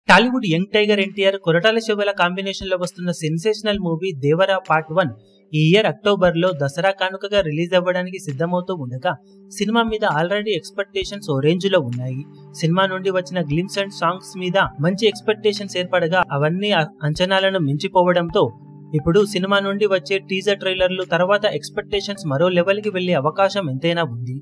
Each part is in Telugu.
Tollywood young tiger NTR Koratala శివల కాంబినేషన్ లో వస్తున్న సెన్సేషనల్ మూవీ దేవరా పార్ట్ 1 ఈ ఇయర్ అక్టోబర్ లో దసరా కానుకగా రిలీజ్ అవ్వడానికి సిద్ధమవుతూ ఉండగా సినిమా మీద ఆల్రెడీ ఎక్స్పెక్టేషన్స్ ఓ రేంజ్ లో ఉన్నాయి. సినిమా నుండి వచ్చిన గ్లిమ్స్ అండ్ సాంగ్స్ మీద మంచి ఎక్స్పెక్టేషన్స్ ఏర్పడగా అవన్నీ అంచనాలను మించిపోవడంతో ఇప్పుడు సినిమా నుండి వచ్చే టీజర్ ట్రైలర్లు తర్వాత ఎక్స్పెక్టేషన్స్ మరో లెవెల్ కి వెళ్లే అవకాశం ఎంతైనా ఉంది.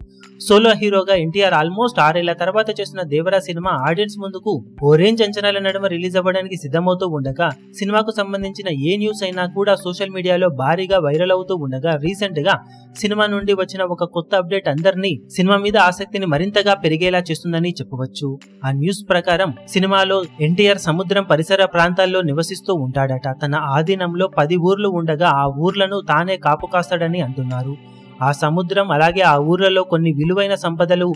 సోలో హీరోగా ఎన్టీఆర్ ఆల్మోస్ట్ 6 ఏళ్ల తర్వాత చేసిన దేవరా సినిమా ఆడియన్స్ ముందుకు ఓ రేంజ్ అంచనాల నడుమ రిలీజ్ అవ్వడానికి సిద్ధమవుతూ ఉండగా సినిమాకు సంబంధించిన ఏ న్యూస్ అయినా కూడా సోషల్ మీడియాలో భారీగా వైరల్ అవుతూ ఉండగా రీసెంట్ గా సినిమా నుండి వచ్చిన ఒక కొత్త అప్డేట్ అందరినీ సినిమా మీద ఆసక్తిని మరింతగా పెరిగేలా చేస్తుందని చెప్పవచ్చు. ఆ న్యూస్ ప్రకారం సినిమాలో ఎన్టీఆర్ సముద్రం పరిసర ప్రాంతాల్లో నివసిస్తూ ఉంటాడట. తన ఆధీనంలో 10 ఊర్లు ఉండగా ఆ ఊర్లను తానే కాపు కాస్తాడని అంటున్నారు. ఆ సముద్రం అలాగే ఆ ఊర్లలో కొన్ని విలువైన సంపదలు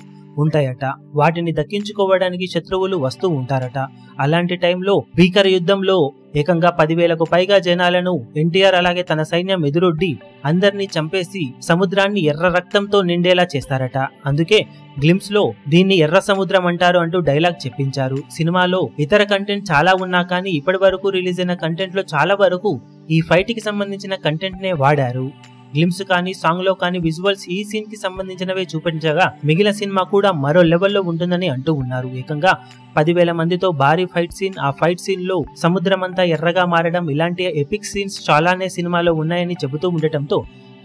ఉంటాయట. వాటిని దక్కించుకోవడానికి శత్రువులు వస్తూ ఉంటారట. అలాంటి టైంలో భీకర యుద్ధంలో ఏకంగా 10,000కు పైగా జనాలను ఎన్టీఆర్ అలాగే తన సైన్యం ఎదురొడ్డి అందరినీ చంపేసి సముద్రాన్ని ఎర్ర రక్తంతో నిండేలా చేస్తారట. అందుకే గ్లిమ్స్ లో దీన్ని ఎర్ర సముద్రం అంటారు అంటూ డైలాగ్ చెప్పించారు. సినిమాలో ఇతర కంటెంట్ చాలా ఉన్నా కానీ ఇప్పటి వరకు రిలీజ్ అయిన కంటెంట్ లో చాలా వరకు ఈ ఫైట్ కి సంబంధించిన కంటెంట్ నే వాడారు. గ్లిమ్స్ కానీ సాంగ్ లో కానీ విజువల్స్ ఈ సీన్ కి సంబంధించినవే చూపించగా మిగిలిన సినిమా కూడా మరో లెవెల్లో ఉంటుందని అంటూ ఉన్నారు. ఏకంగా 10,000 మందితో భారీ ఫైట్ సీన్, ఆ ఫైట్ సీన్ లో సముద్రం అంతా ఎర్రగా మారడం ఇలాంటి ఎపిక్ సీన్స్ చాలానే సినిమాలో ఉన్నాయని చెబుతూ ఉండటంతో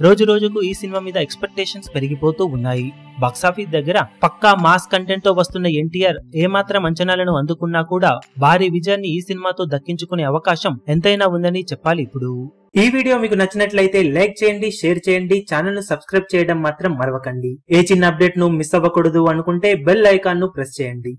రోజు రోజుకు ఈ సినిమా మీద ఎక్స్పెక్టేషన్స్ పెరిగిపోతూ ఉన్నాయి. బాక్సాఫీస్ దగ్గర పక్కా మాస్ కంటెంట్ తో వస్తున్న ఎన్టీఆర్ ఏమాత్రం అంచనాలను అందుకున్నా కూడా భారీ విజయాన్ని ఈ సినిమాతో దక్కించుకునే అవకాశం ఎంతైనా ఉందని చెప్పాలి. ఇప్పుడు ఈ వీడియో మీకు నచ్చినట్లయితే లైక్ చేయండి, షేర్ చేయండి, ఛానల్ ను సబ్స్క్రైబ్ చేయడం మాత్రం మరవకండి. ఏ చిన్న అప్డేట్ ను మిస్ అవ్వకూడదు అనుకుంటే బెల్ ఐకాన్ ను ప్రెస్ చేయండి.